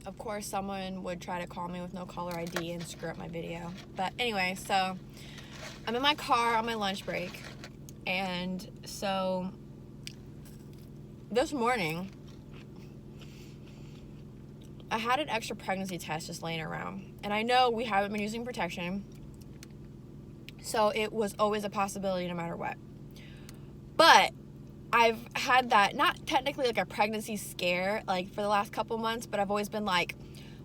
of course, someone would try to call me with no caller ID and screw up my video. But anyway, so I'm in my car on my lunch break. And so this morning, I had an extra pregnancy test just laying around. And I know we haven't been using protection, so it was always a possibility no matter what. But I've had that, not technically like a pregnancy scare, like for the last couple months, but I've always been like,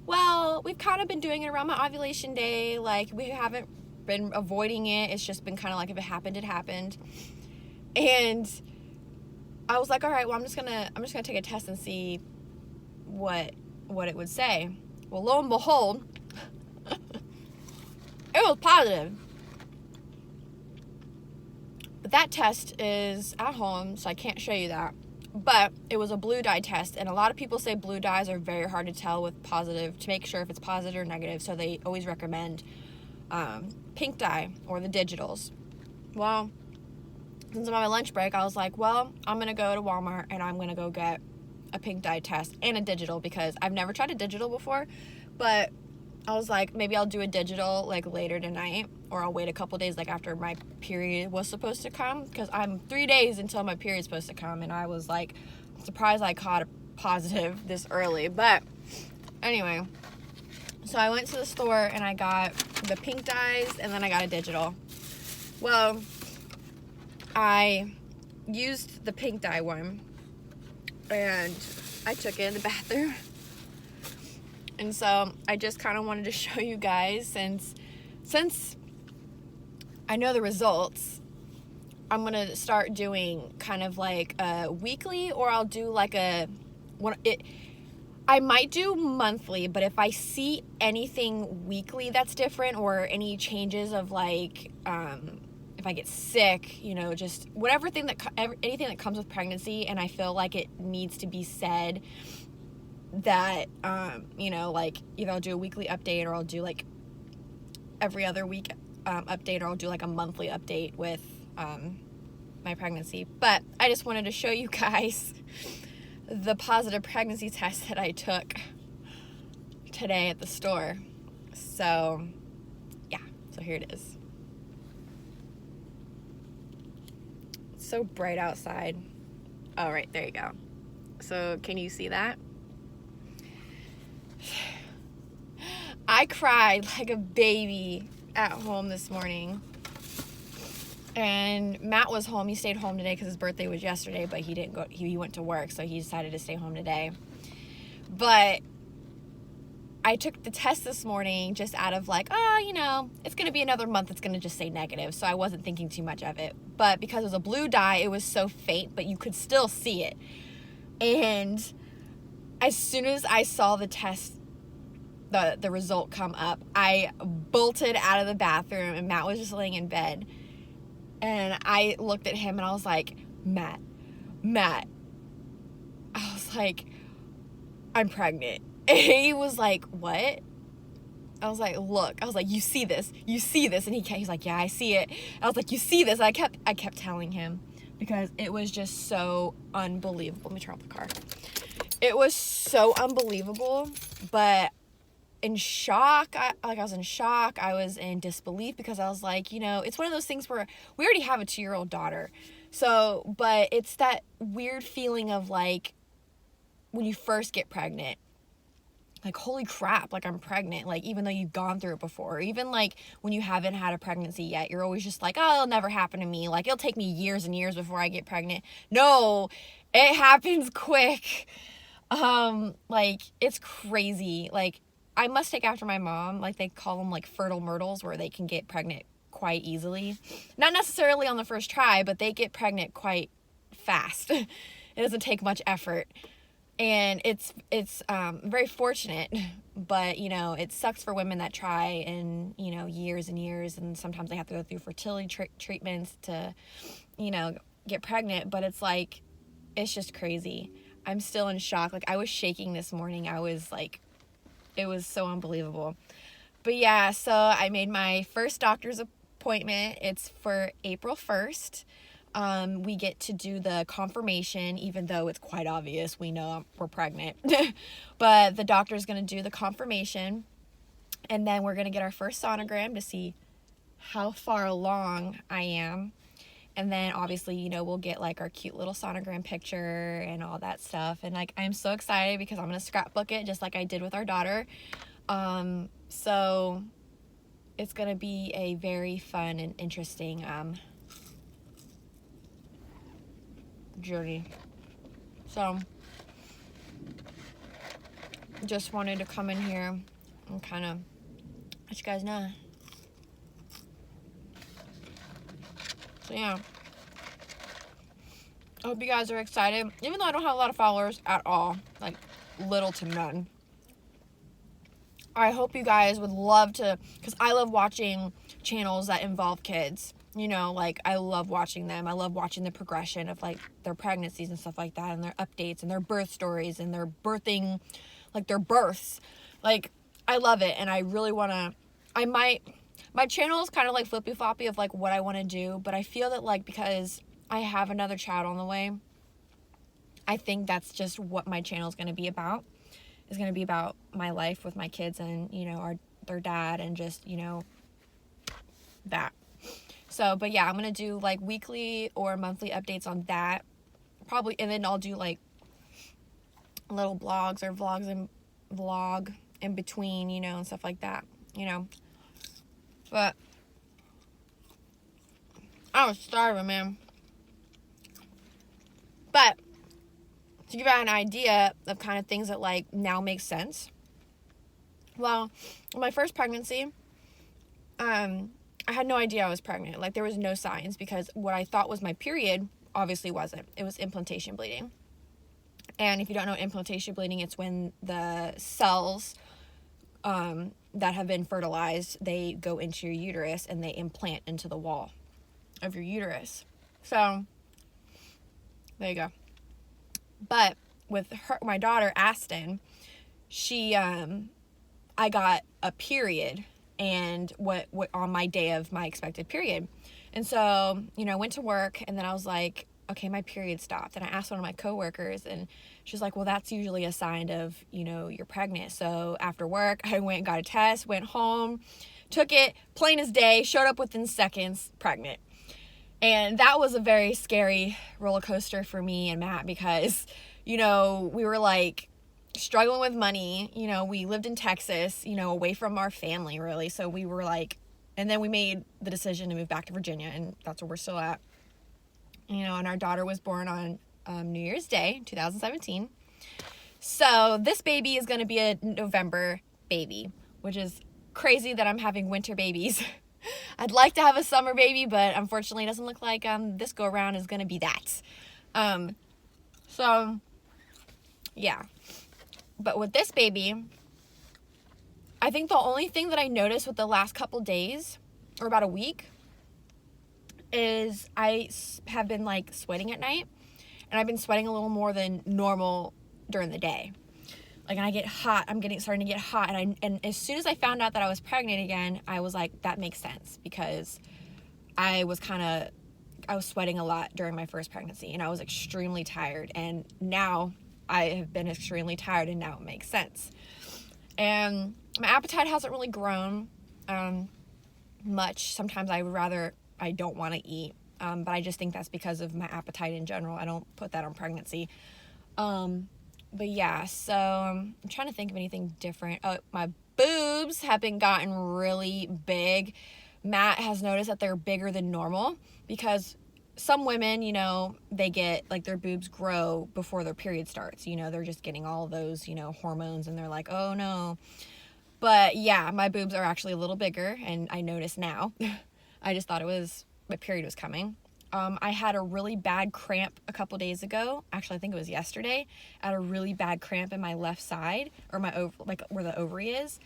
well, we've kind of been doing it around my ovulation day. Like, we haven't been avoiding it. It's just been kind of like, if it happened, it happened. And I was like, all right, well, I'm just gonna take a test and see what it would say. Well, lo and behold, it was positive. But that test is at home, so I can't show you that. But it was a blue dye test, and a lot of people say blue dyes are very hard to tell with positive, to make sure if it's positive or negative, so they always recommend pink dye or the digitals. Well, since I'm on my lunch break, I was like, well, I'm going to go to Walmart and I'm going to go get a pink dye test and a digital, because I've never tried a digital before, but I was like, maybe I'll do a digital like later tonight, or I'll wait a couple days like after my period was supposed to come, because I'm 3 days until my period's supposed to come, and I was like surprised I caught a positive this early. But anyway, so I went to the store and I got the pink dyes and then I got a digital. Well, I used the pink dye one and I took it in the bathroom. And so I just kind of wanted to show you guys, since I know the results, I'm going to start doing kind of like a weekly, or I'll do like I might do monthly, but if I see anything weekly that's different, or any changes of like, if I get sick, just anything that comes with pregnancy, and I feel like it needs to be said, that, like either I'll do a weekly update, or I'll do like every other week update, or I'll do like a monthly update with my pregnancy. But I just wanted to show you guys the positive pregnancy test that I took today at the store. So yeah, so here it is. It's so bright outside. Oh, right, there you go. So can you see that? I cried like a baby at home this morning. And Matt was home. He stayed home today because his birthday was yesterday, but he didn't go. He went to work, so he decided to stay home today. But I took the test this morning just out of like, it's going to be another month. It's going to just say negative. So I wasn't thinking too much of it. But because it was a blue dye, it was so faint, but you could still see it. And as soon as I saw the test, the result come up, I bolted out of the bathroom, and Matt was just laying in bed. And I looked at him and I was like, Matt. I was like, I'm pregnant. And he was like, what? I was like, look. I was like, you see this? And he's like, yeah, I see it. I was like, you see this? And I kept telling him, because it was just so unbelievable. Let me turn off the car. It was so unbelievable, but in shock. I was in shock. I was in disbelief, because I was like, it's one of those things where we already have a 2-year-old daughter. So, but it's that weird feeling of like, when you first get pregnant, like, holy crap, like, I'm pregnant. Like, even though you've gone through it before, even like when you haven't had a pregnancy yet, you're always just like, oh, it'll never happen to me. Like, it'll take me years and years before I get pregnant. No, it happens quick. Like, it's crazy. Like, I must take after my mom. Like, they call them like fertile myrtles, where they can get pregnant quite easily. Not necessarily on the first try, but they get pregnant quite fast. It doesn't take much effort. And it's very fortunate, but, it sucks for women that try in, years and years, and sometimes they have to go through fertility treatments to, get pregnant. But it's like, it's just crazy. I'm still in shock. Like, I was shaking this morning. I was like, it was so unbelievable. But yeah, so I made my first doctor's appointment. It's for April 1st. we get to do the confirmation, even though it's quite obvious we know we're pregnant. But the doctor's going to do the confirmation, and then we're going to get our first sonogram to see how far along I am. And then obviously, you know, we'll get like our cute little sonogram picture and all that stuff. And like, I'm so excited because I'm going to scrapbook it just like I did with our daughter. So it's going to be a very fun and interesting journey. So just wanted to come in here and kind of let you guys know. So yeah, I hope you guys are excited, even though I don't have a lot of followers at all, like little to none. I hope you guys would love to, because I love watching channels that involve kids. You know, like I love watching them. I love watching the progression of like their pregnancies and stuff like that, and their updates and their birth stories and their birthing, like their births. Like I love it, and I really want to, my channel is kind of like flippy floppy of like what I want to do, but I feel that like because I have another child on the way, I think that's just what my channel is going to be about. It's going to be about my life with my kids and, you know, their dad, and just, you know, that. So, but yeah, I'm going to do like weekly or monthly updates on that probably, and then I'll do like little blogs or vlog in between, you know, and stuff like that, you know. But I was starving, man. But to give you an idea of kind of things that like now make sense. Well, my first pregnancy, I had no idea I was pregnant. Like there was no signs, because what I thought was my period obviously wasn't. It was implantation bleeding. And if you don't know implantation bleeding, it's when the cells that have been fertilized, they go into your uterus and they implant into the wall of your uterus. So there you go. But with my daughter Aston, I got a period, and what on my day of my expected period. And so, you know, I went to work, and then I was like, okay, my period stopped. And I asked one of my coworkers, and she's like, well, that's usually a sign of, you know, you're pregnant. So after work, I went and got a test, went home, took it, plain as day, showed up within seconds, pregnant. And that was a very scary roller coaster for me and Matt, because, you know, we were like struggling with money. You know, we lived in Texas, you know, away from our family really. So we were like, and then we made the decision to move back to Virginia, and that's where we're still at. You know, and our daughter was born on New Year's Day, 2017. So this baby is going to be a November baby, which is crazy that I'm having winter babies. I'd like to have a summer baby, but unfortunately it doesn't look like this go around is going to be that. So yeah. But with this baby, I think the only thing that I noticed with the last couple days, or about a week, is I have been like sweating at night, and I've been sweating a little more than normal during the day. Like, and I get hot, starting to get hot, and as soon as I found out that I was pregnant again, I was like, that makes sense, because I was sweating a lot during my first pregnancy, and I was extremely tired, and now I have been extremely tired, and now it makes sense. And my appetite hasn't really grown much. Sometimes I don't want to eat, but I just think that's because of my appetite in general. I don't put that on pregnancy. But yeah, so I'm trying to think of anything different. Oh, my boobs have gotten really big. Matt has noticed that they're bigger than normal, because some women, you know, they get like their boobs grow before their period starts. You know, they're just getting all those, you know, hormones, and they're like, oh no. But yeah, my boobs are actually a little bigger, and I notice now. I just thought my period was coming. I had a really bad cramp a couple days ago. Actually, I think it was yesterday. I had a really bad cramp in my left side, or like where the ovary is.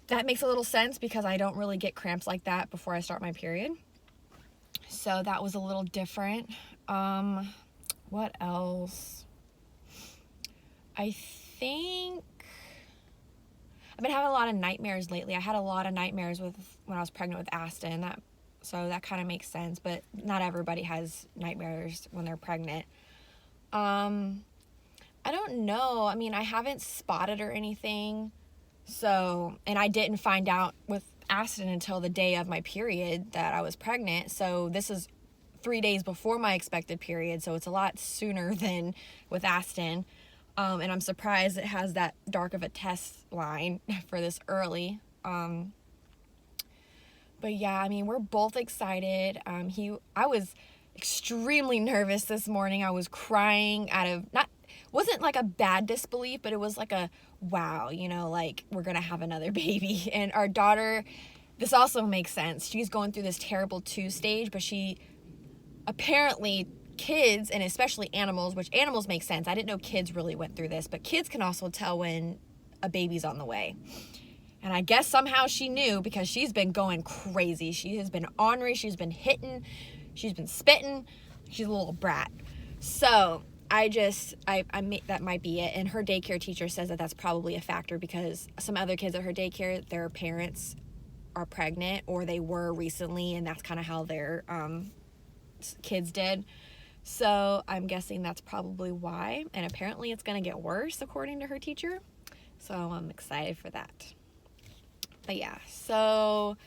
That makes a little sense, because I don't really get cramps like that before I start my period. So that was a little different. What else? I think I've been having a lot of nightmares lately. I had a lot of nightmares when I was pregnant with Aston. That So that kind of makes sense, but not everybody has nightmares when they're pregnant. I don't know. I mean, I haven't spotted or anything. So, and I didn't find out with Aston until the day of my period that I was pregnant. So this is 3 days before my expected period. So it's a lot sooner than with Aston. And I'm surprised it has that dark of a test line for this early. But yeah, I mean, we're both excited. I was extremely nervous this morning. I was crying wasn't like a bad disbelief, but it was like a wow, like we're gonna have another baby. And our daughter, this also makes sense. She's going through this terrible 2 stage, but she apparently, kids, and especially animals, which animals make sense. I didn't know kids really went through this, but kids can also tell when a baby's on the way. And I guess somehow she knew because she's been going crazy. She has been ornery. She's been hitting. She's been spitting. She's a little brat. So I that might be it. And her daycare teacher says that that's probably a factor because some other kids at her daycare, their parents are pregnant or they were recently, and that's kind of how their kids did. So I'm guessing that's probably why. And apparently it's going to get worse according to her teacher. So I'm excited for that. But yeah, so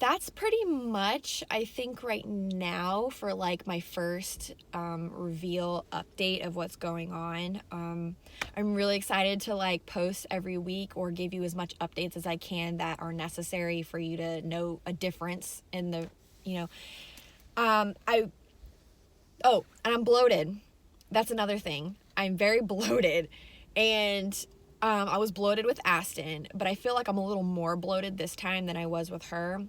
that's pretty much, I think, right now for like my first reveal update of what's going on. I'm really excited to like post every week or give you as much updates as I can that are necessary for you to know a difference in the, and I'm bloated. That's another thing. I'm very bloated, and I was bloated with Aston, but I feel like I'm a little more bloated this time than I was with her.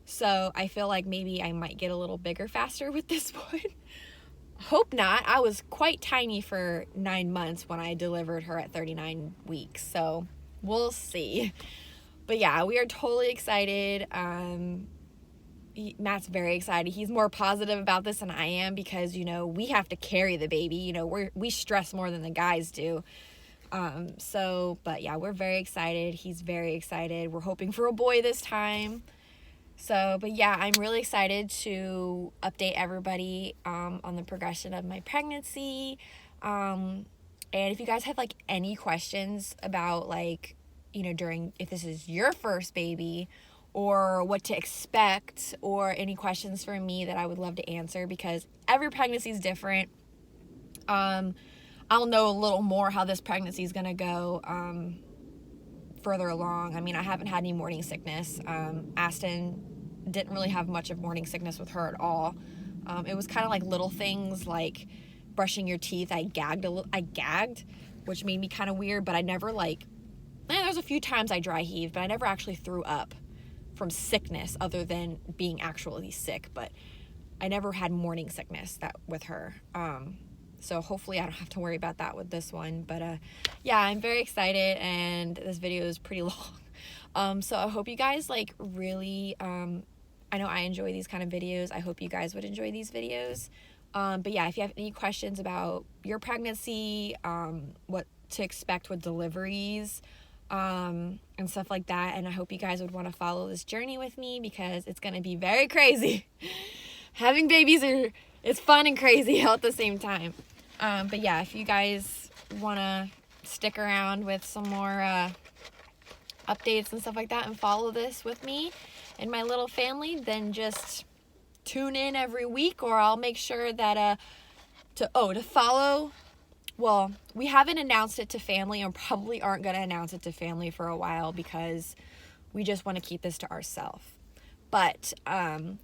So I feel like maybe I might get a little bigger faster with this one. Hope not. I was quite tiny for 9 months when I delivered her at 39 weeks. So we'll see. But yeah, we are totally excited. Matt's very excited. He's more positive about this than I am because, we have to carry the baby. We stress more than the guys do. But yeah, we're very excited. He's very excited. We're hoping for a boy this time. So, but yeah, I'm really excited to update everybody, on the progression of my pregnancy. And if you guys have like any questions about like, if this is your first baby or what to expect or any questions for me that I would love to answer because every pregnancy is different. I'll know a little more how this pregnancy is going to go further along. I mean, I haven't had any morning sickness. Aston didn't really have much of morning sickness with her at all. It was kind of like little things like brushing your teeth. I gagged, which made me kind of weird, but I never there's a few times I dry heaved, but I never actually threw up from sickness other than being actually sick. But I never had morning sickness with her. So hopefully I don't have to worry about that with this one. But yeah, I'm very excited, and this video is pretty long. So I hope you guys really, I know I enjoy these kind of videos. I hope you guys would enjoy these videos. But yeah, if you have any questions about your pregnancy, what to expect with deliveries, and stuff like that, and I hope you guys would want to follow this journey with me because it's going to be very crazy. Having babies it's fun and crazy all at the same time. But yeah, if you guys want to stick around with some more updates and stuff like that and follow this with me and my little family, then just tune in every week, or I'll make sure that to follow. Well, we haven't announced it to family and probably aren't going to announce it to family for a while because we just want to keep this to ourselves. But I'm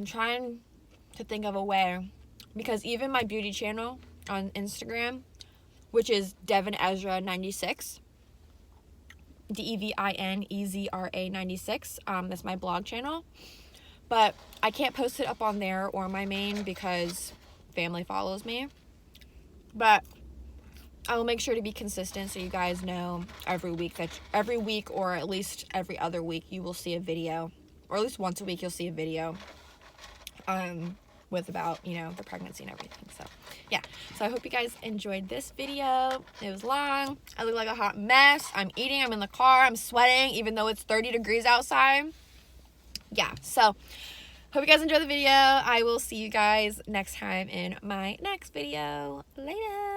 trying to think of a way, because even my beauty channel on Instagram, which is Devin Ezra 96, DevinEzra 96, that's my blog channel, but I can't post it up on there or my main because family follows me. But I will make sure to be consistent so you guys know every week or at least every other week you will see a video, or at least once a week you'll see a video with about the pregnancy and everything. So yeah, so I hope you guys enjoyed this video. It was long. I look like a hot mess. I'm eating. I'm in the car. I'm sweating even though it's 30 degrees outside. Yeah, so hope you guys enjoyed the video. I will see you guys next time in my next video. Later.